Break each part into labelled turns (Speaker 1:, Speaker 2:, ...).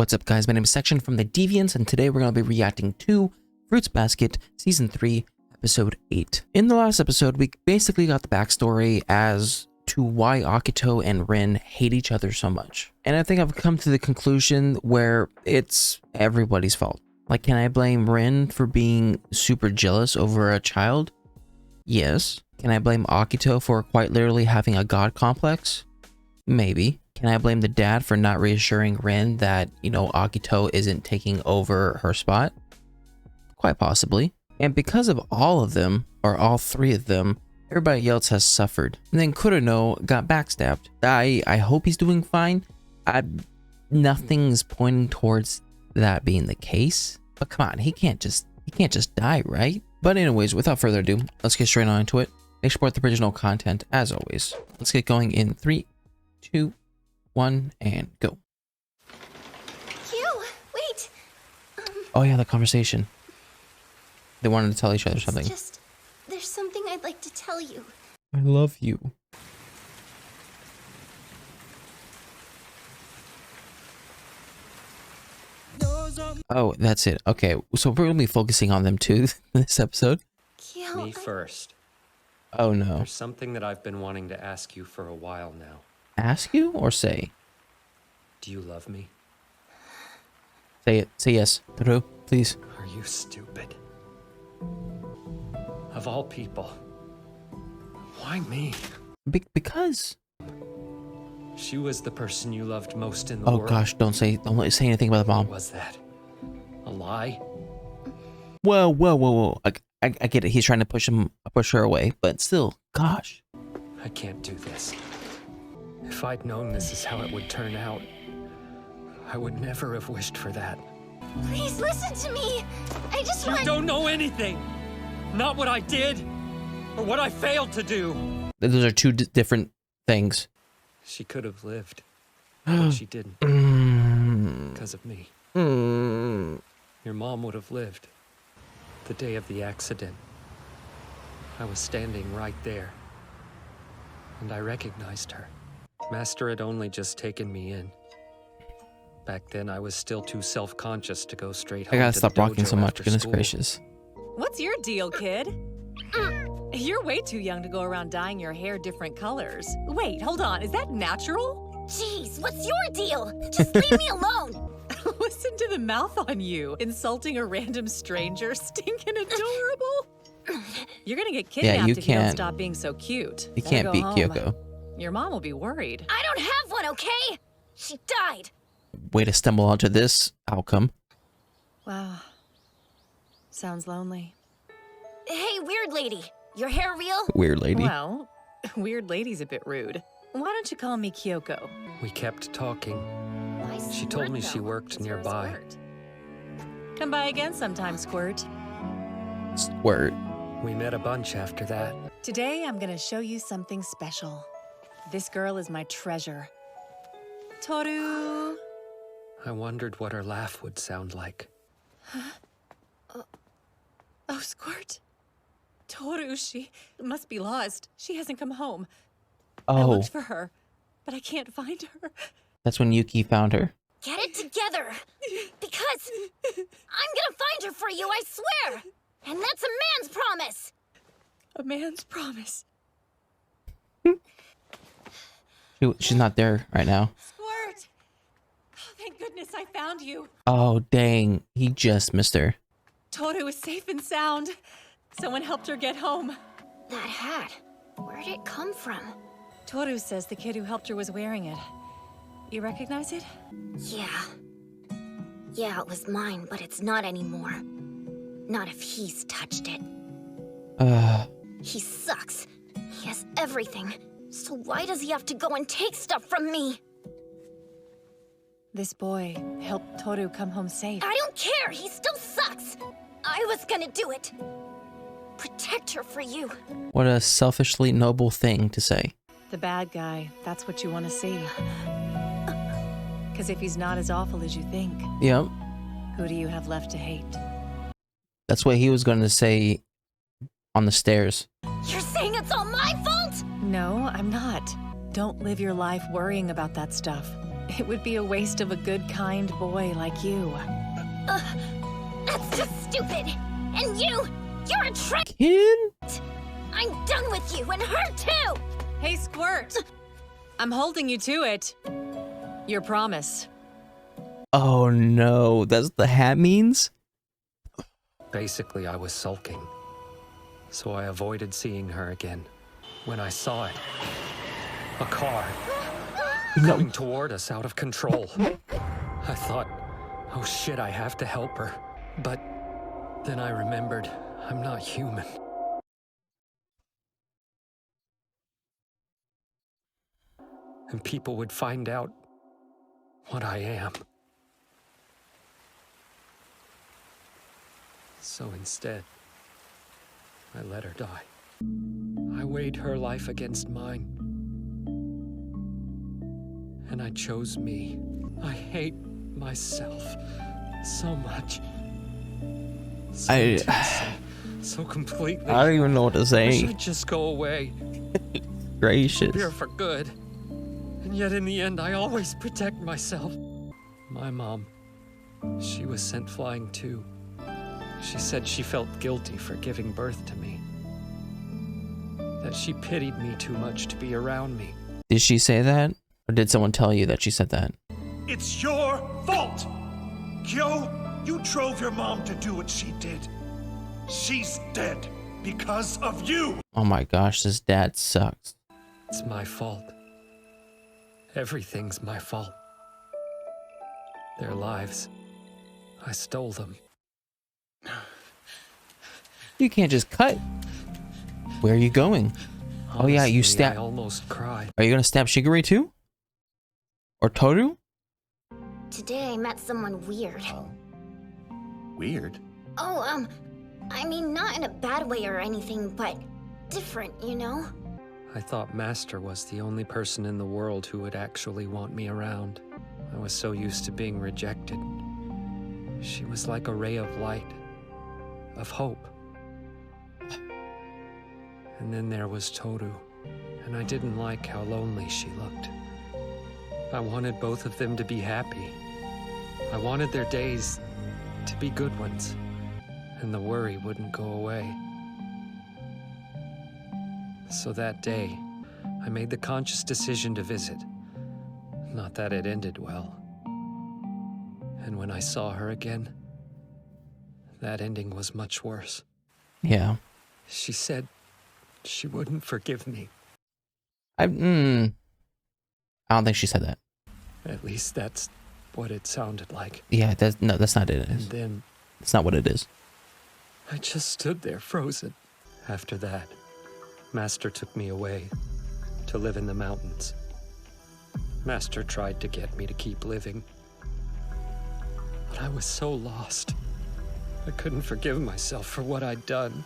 Speaker 1: What's up, guys? My name is Section from the Deviants, and today we're going to be reacting to Fruits Basket Season 3, Episode 8. In the last episode, we basically got the backstory as to why Akito and Rin hate each other so much. And I think I've come to the conclusion where it's everybody's fault. Like, can I blame Rin for being super jealous over a child? Yes. Can I blame Akito for quite literally having a god complex? Maybe. Can I blame the dad for not reassuring Rin that, Akito isn't taking over her spot? Quite possibly. And because of all of them, or all three of them, everybody else has suffered. And then Kurano got backstabbed. I hope he's doing fine. Nothing's pointing towards that being the case. But come on, he can't just die, right? But anyways, without further ado, let's get straight on into it. Make support the original content as always. Let's get going in 3, 2, 1, and go.
Speaker 2: Q, wait.
Speaker 1: Oh yeah, the conversation. They wanted to tell each other something.
Speaker 2: There's something I'd like to tell you.
Speaker 1: I love you. Oh, that's it. Okay, so we're gonna be focusing on them too this episode.
Speaker 2: Q,
Speaker 3: Me first.
Speaker 1: Oh no.
Speaker 3: There's something that I've been wanting to ask you for a while now.
Speaker 1: Ask you or say?
Speaker 3: Do you love me?
Speaker 1: Say it. Say yes. Toru, please.
Speaker 3: Are you stupid? Of all people. Why me?
Speaker 1: Because.
Speaker 3: She was the person you loved most in the
Speaker 1: Oh
Speaker 3: world.
Speaker 1: gosh, don't say anything about the mom.
Speaker 3: Was that a lie?
Speaker 1: Whoa. I get it. He's trying to push her away, but still, gosh.
Speaker 3: I can't do this. If I'd known this is how it would turn out, I would never have wished for that.
Speaker 2: please listen to me. I just
Speaker 3: You
Speaker 2: want...
Speaker 3: don't know anything! Not what I did, or what I failed to do!
Speaker 1: Those are two different things.
Speaker 3: She could have lived, but she didn't. Because of me. Your mom would have lived. The day of the accident, I was standing right there, and I recognized her. Master had only just taken me in. Back then, I was still too self-conscious to go straight home.
Speaker 1: I gotta
Speaker 3: to
Speaker 1: stop
Speaker 3: the
Speaker 1: rocking so
Speaker 3: dojo
Speaker 1: much.
Speaker 3: after
Speaker 1: Goodness
Speaker 3: school.
Speaker 1: gracious.
Speaker 4: What's your deal, kid? You're way too young to go around dyeing your hair different colors. Wait, hold on. Is that natural?
Speaker 2: Jeez, what's your deal? Just leave me alone.
Speaker 4: Listen to the mouth on you. Insulting a random stranger, stinking adorable. You're gonna get kidnapped
Speaker 1: you
Speaker 4: if you don't
Speaker 1: can't-
Speaker 4: stop being so cute.
Speaker 1: You
Speaker 4: Better
Speaker 1: can't
Speaker 4: go
Speaker 1: beat
Speaker 4: home.
Speaker 1: Kyoko.
Speaker 4: Your mom will be worried.
Speaker 2: I don't have one, okay? She died.
Speaker 1: Way to stumble onto this outcome.
Speaker 4: Wow. Sounds lonely.
Speaker 2: Hey, weird lady. Your hair real?
Speaker 1: Weird lady.
Speaker 4: Well, weird lady's a bit rude. Why don't you call me Kyoko?
Speaker 3: We kept talking.
Speaker 2: Why
Speaker 3: She told me
Speaker 4: Squirt,
Speaker 3: she
Speaker 4: though,
Speaker 3: worked
Speaker 4: 'cause you're a
Speaker 3: nearby.
Speaker 4: squirt. Come by again sometime, Squirt.
Speaker 1: Squirt.
Speaker 3: We met a bunch after that.
Speaker 4: Today, I'm gonna show you something special. This girl is my treasure. Toru!
Speaker 3: I wondered what her laugh would sound like.
Speaker 4: Oh, Squirt. Toru, she must be lost. She hasn't come home. I
Speaker 1: Oh,
Speaker 4: looked for her, but I can't find her.
Speaker 1: that's when Yuki found her.
Speaker 2: Get it together. Because I'm gonna find her for you, I swear. And that's a man's promise.
Speaker 4: A man's promise.
Speaker 1: She's not there right now.
Speaker 4: Squirt! Oh, thank goodness I found you.
Speaker 1: Oh, dang. He just missed her.
Speaker 4: Toru is safe and sound. Someone helped her get home.
Speaker 2: That hat, where'd it come from?
Speaker 4: Toru says the kid who helped her was wearing it. You recognize it?
Speaker 2: Yeah. Yeah, it was mine, but it's not anymore. Not if he's touched it. He sucks. He has everything. So why does he have to go and take stuff from me?
Speaker 4: This boy helped Toru come home safe.
Speaker 2: I don't care. He still sucks. I was gonna do it. Protect her for you.
Speaker 1: What a selfishly noble thing to say.
Speaker 4: The bad guy, that's what you want to see. Because if he's not as awful as you think,
Speaker 1: Yep.
Speaker 4: who do you have left to hate?
Speaker 1: That's what he was going to say on the stairs.
Speaker 2: You're saying it's all my fault?
Speaker 4: No, I'm not. Don't live your life worrying about that stuff. It would be a waste of a good, kind boy like you.
Speaker 2: That's just stupid. And you're a trick.
Speaker 1: Kid?
Speaker 2: I'm done with you and her too.
Speaker 4: Hey, Squirt. I'm holding you to it. Your promise.
Speaker 1: Oh no, that's what the hat means?
Speaker 3: Basically, I was sulking. So I avoided seeing her again. When I saw it, a car coming toward us out of control. I thought, oh shit, I have to help her. But then I remembered I'm not human. And people would find out what I am. So instead, I let her die. I weighed her life against mine. And I chose me. I hate myself so much. So intensely, so completely.
Speaker 1: I don't even know what to
Speaker 3: I
Speaker 1: say.
Speaker 3: should just go away.
Speaker 1: Gracious.
Speaker 3: Here for good. And yet in the end, I always protect myself. My mom, she was sent flying too. She said she felt guilty for giving birth to me. That she pitied me too much to be around me.
Speaker 1: Did she say that? Or did someone tell you that she said that?
Speaker 5: It's your fault! Kyo, you drove your mom to do what she did. She's dead because of you!
Speaker 1: Oh my gosh, this dad sucks.
Speaker 3: It's my fault. Everything's my fault. Their lives, I stole them.
Speaker 1: You can't just cut. Where are you going? Oh yeah, you
Speaker 3: Honestly,
Speaker 1: stab.
Speaker 3: I almost cried.
Speaker 1: Are you gonna stab Shigure too? Or Toru?
Speaker 2: Today I met someone weird.
Speaker 5: Weird?
Speaker 2: Oh, I mean, not in a bad way or anything, but different, you know?
Speaker 3: I thought Master was the only person in the world who would actually want me around. I was so used to being rejected. She was like a ray of light, of hope. And then there was Toru, and I didn't like how lonely she looked. I wanted both of them to be happy. I wanted their days to be good ones, and the worry wouldn't go away. So that day, I made the conscious decision to visit. Not that it ended well. And when I saw her again, that ending was much worse.
Speaker 1: Yeah.
Speaker 3: She said she wouldn't forgive me.
Speaker 1: I don't think she said that.
Speaker 3: At least that's what it sounded like.
Speaker 1: Yeah, that's not it.
Speaker 3: And then
Speaker 1: It's not what it is.
Speaker 3: I just stood there frozen. After that, Master took me away to live in the mountains. Master tried to get me to keep living. But I was so lost. I couldn't forgive myself for what I'd done.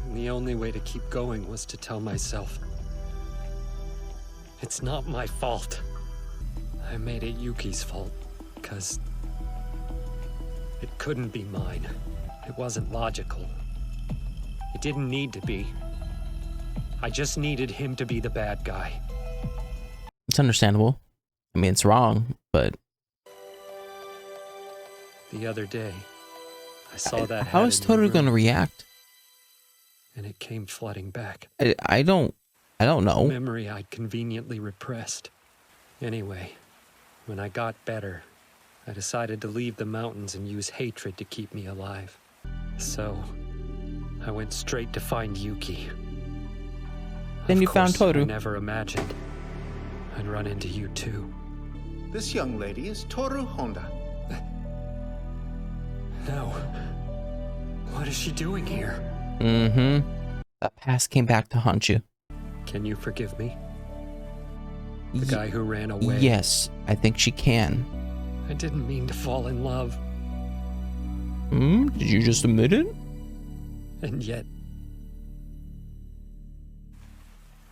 Speaker 3: And the only way to keep going was to tell myself, it's not my fault. I made it Yuki's fault, because it couldn't be mine. It wasn't logical. It didn't need to be. I just needed him to be the bad guy.
Speaker 1: It's understandable. I mean, it's wrong, but
Speaker 3: The other day, I saw that
Speaker 1: how
Speaker 3: hat
Speaker 1: is
Speaker 3: in your
Speaker 1: Toru
Speaker 3: room,
Speaker 1: gonna react?
Speaker 3: and it came flooding back.
Speaker 1: I don't know.
Speaker 3: Memory I'd conveniently repressed. Anyway, when I got better, I decided to leave the mountains and use hatred to keep me alive. So, I went straight to find Yuki.
Speaker 1: Then
Speaker 3: Of
Speaker 1: you found
Speaker 3: course,
Speaker 1: Toru.
Speaker 3: I never imagined I'd run into you too.
Speaker 6: This young lady is Toru Honda.
Speaker 3: No. What is she doing here?
Speaker 1: Mm-hmm. That past came back to haunt you.
Speaker 3: Can you forgive me? The guy who ran away.
Speaker 1: Yes, I think she can.
Speaker 3: I didn't mean to fall in love.
Speaker 1: Did you just admit it?
Speaker 3: And yet...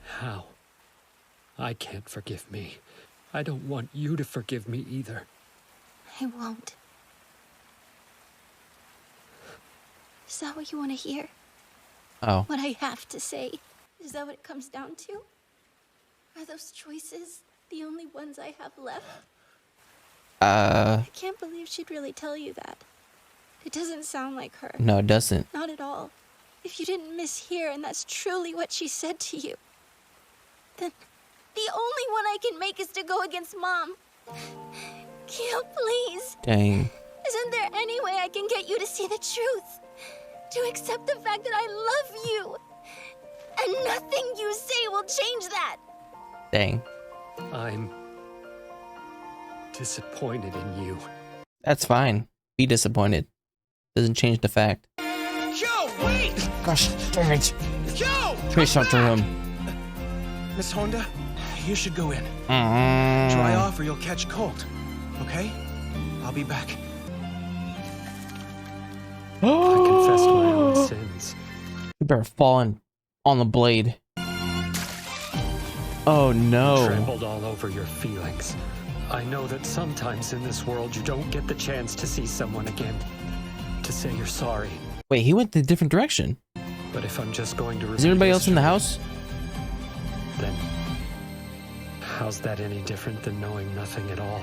Speaker 3: How? I can't forgive me. I don't want you to forgive me either.
Speaker 2: I won't. Is that what you want to hear?
Speaker 1: Oh.
Speaker 2: What I have to say? Is that what it comes down to? Are those choices
Speaker 7: The only ones I have left.
Speaker 1: Uh,
Speaker 7: I can't believe she'd really tell you that. It doesn't sound like her.
Speaker 1: no, it doesn't.
Speaker 7: Not at all. If you didn't mishear and that's truly what she said to you, then the only one I can make is to go against Mom. Kyo, please.
Speaker 1: Dang.
Speaker 7: Isn't there any way I can get you to see the truth? To accept the fact that I love you? And nothing you say will change that.
Speaker 1: Dang.
Speaker 3: I'm disappointed in you.
Speaker 1: That's fine. Be disappointed. Doesn't change the fact.
Speaker 5: Yo, wait!
Speaker 1: Gosh dang it.
Speaker 5: Yo!
Speaker 1: Trace out the room.
Speaker 8: Miss Honda, you should go in. Dry off or you'll catch cold. Okay? I'll be back.
Speaker 3: I confessed my own sins.
Speaker 1: You better fall on the blade. Oh no.
Speaker 3: Trampled all over your feelings. I know that sometimes in this world you don't get the chance to see someone again. To say you're sorry.
Speaker 1: Wait, he went the different direction.
Speaker 3: But if I'm just going to
Speaker 1: Is anybody else in the
Speaker 3: history,
Speaker 1: house?
Speaker 3: then how's that any different than knowing nothing at all?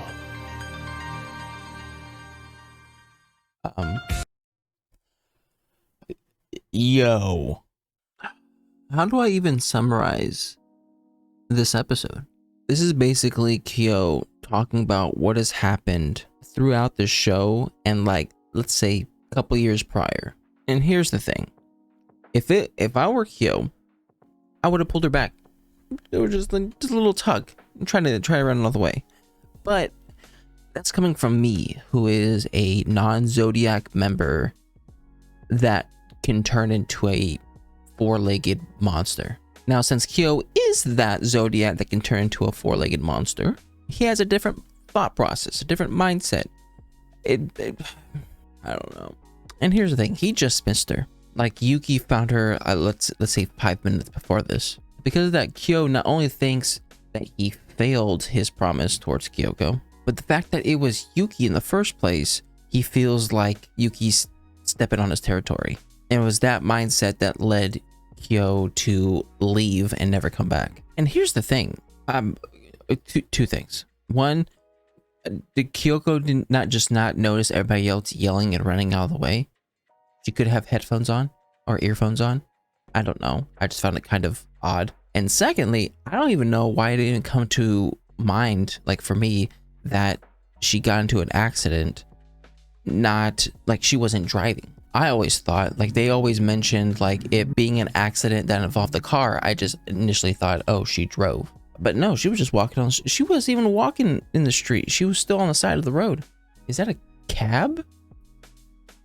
Speaker 1: Yo. How do I even summarize this episode? This is basically Kyo talking about what has happened throughout the show and, like, let's say a couple years prior. And here's the thing. If I were Kyo, I would have pulled her back. It was just a little tug. I'm trying to run all the way. But that's coming from me, who is a non-Zodiac member that can turn into a four-legged monster. Now, since Kyo is that Zodiac that can turn into a four-legged monster, he has a different thought process, a different mindset. I don't know. And here's the thing, he just missed her. Like, Yuki found her, let's say 5 minutes before this. Because of that, Kyo not only thinks that he failed his promise towards Kyoko, but the fact that it was Yuki in the first place, he feels like Yuki's stepping on his territory. And it was that mindset that led Kyo to leave and never come back. And here's the thing, two things. One, did Kyoko not notice everybody else yelling and running out of the way? She could have headphones on or earphones on. I don't know. I just found it kind of odd. And secondly, I don't even know why it didn't come to mind, like for me, that she got into an accident, not like she wasn't driving. I always thought, like they always mentioned, like it being an accident that involved the car. I just initially thought, oh, she drove. But no, she was just walking on. She wasn't even walking in the street. She was still on the side of the road. Is that a cab?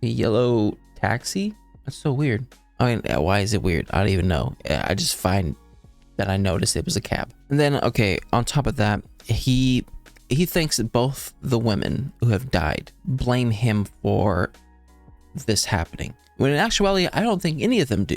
Speaker 1: A yellow taxi? That's so weird. I mean, why is it weird? I don't even know. I just find that I noticed it was a cab. And then, okay, on top of that, he thinks that both the women who have died blame him for this happening. When in actuality, I don't think any of them do.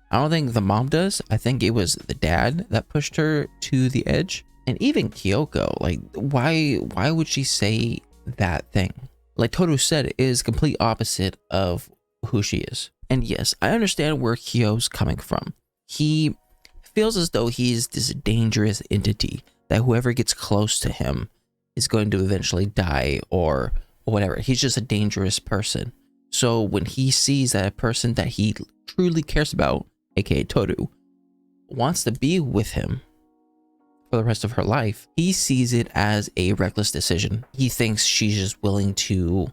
Speaker 1: I don't think the mom does. I think it was the dad that pushed her to the edge. And even Kyoko, like, why would she say that thing? Like Toru said, it is complete opposite of who she is. And yes, I understand where Kyo's coming from. He feels as though he's this dangerous entity that whoever gets close to him is going to eventually die or whatever. He's just a dangerous person. So when he sees that a person that he truly cares about, aka Toru, wants to be with him for the rest of her life, he sees it as a reckless decision. He thinks she's just willing to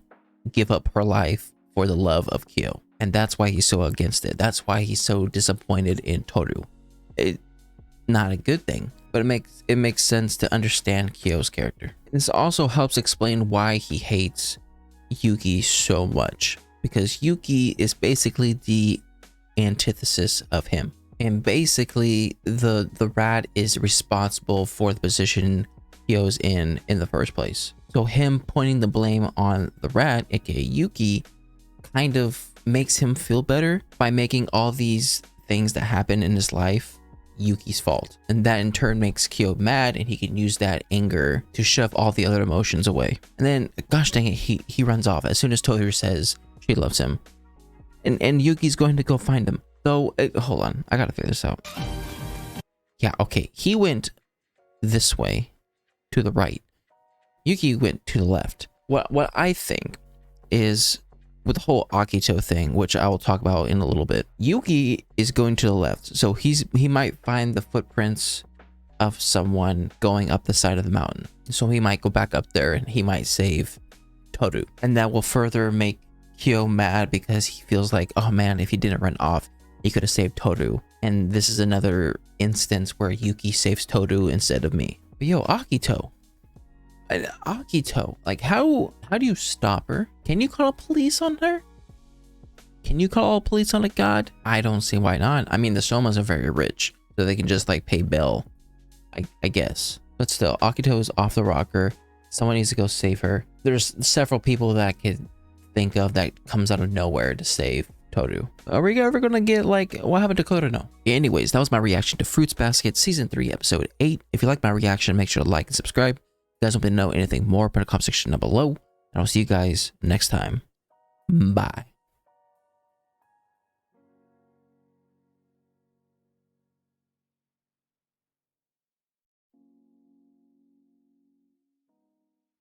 Speaker 1: give up her life for the love of Kyo. And that's why he's so against it. That's why he's so disappointed in Toru. It's not a good thing, but it makes sense to understand Kyo's character. This also helps explain why he hates Yuki so much, because Yuki is basically the antithesis of him. And basically the rat is responsible for the position Kyo's in the first place. So him pointing the blame on the rat, aka Yuki, kind of makes him feel better by making all these things that happen in his life Yuki's fault. And that in turn makes Kyo mad, and he can use that anger to shove all the other emotions away. And then, gosh dang it, he runs off as soon as Toru says she loves him. And Yuki's going to go find him. So, hold on, I gotta figure this out. Yeah, okay, he went this way, to the right. Yuki went to the left. What I think is, with the whole Akito thing, which I will talk about in a little bit, Yuki is going to the left, so he might find the footprints of someone going up the side of the mountain. So he might go back up there and he might save Toru, and that will further make Kyo mad because he feels like, oh man, if he didn't run off, he could have saved Toru. And this is another instance where Yuki saves Toru instead of me. But yo, Akito, like how do you stop her? Can you call police on her? Can you call police on a god? I don't see why not. I mean, the Somas are very rich, so they can just like pay bail, I guess. But still, Akito is off the rocker. Someone needs to go save her. There's several people that I could think of that comes out of nowhere to save Toru. Are we ever gonna get like what happened to Korono? Anyways, that was my reaction to Fruits Basket Season 3 Episode 8. If you like my reaction, make sure to like and subscribe. If you guys want me to know anything more, put in the comment section down below. And I'll see you guys next time. Bye.